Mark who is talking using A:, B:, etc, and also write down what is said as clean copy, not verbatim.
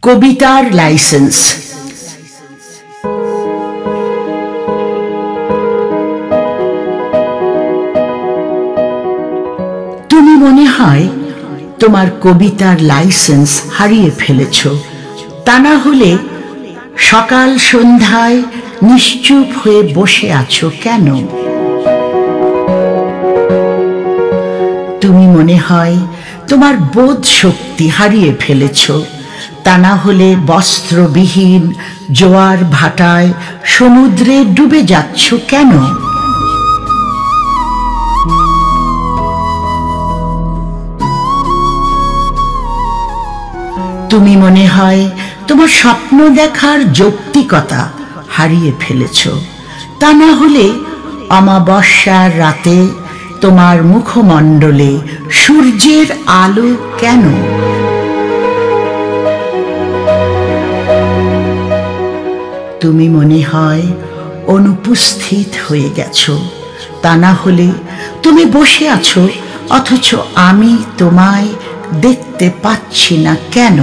A: কবিতার লাইসেন্স। তুমি মনে হয় তোমার কবিতার লাইসেন্স হারিয়ে ফেলেছ, তা না হলে সকাল সন্ধ্যায় নিশ্চুপ হয়ে বসে আছো কেন? তুমি মনে হয় তোমার বোধ শক্তি হারিয়ে ফেলেছ, তা না হলে বস্ত্রবিহীন জোয়ার ভাটায় সমুদ্রে ডুবে যাচ্ছ কেন? তুমি মনে হয় তোমার স্বপ্ন দেখার যৌক্তিকতা হারিয়ে ফেলেছ, তা না হলে অমাবস্যার রাতে তোমার মুখমণ্ডলে সূর্যের আলো কেন? তুমি মনে হয় অনুপস্থিত হয়ে গেছো, তা না হলে তুমি বসে আছো অথচ আমি তোমায় দেখতে পাচ্ছি না কেন?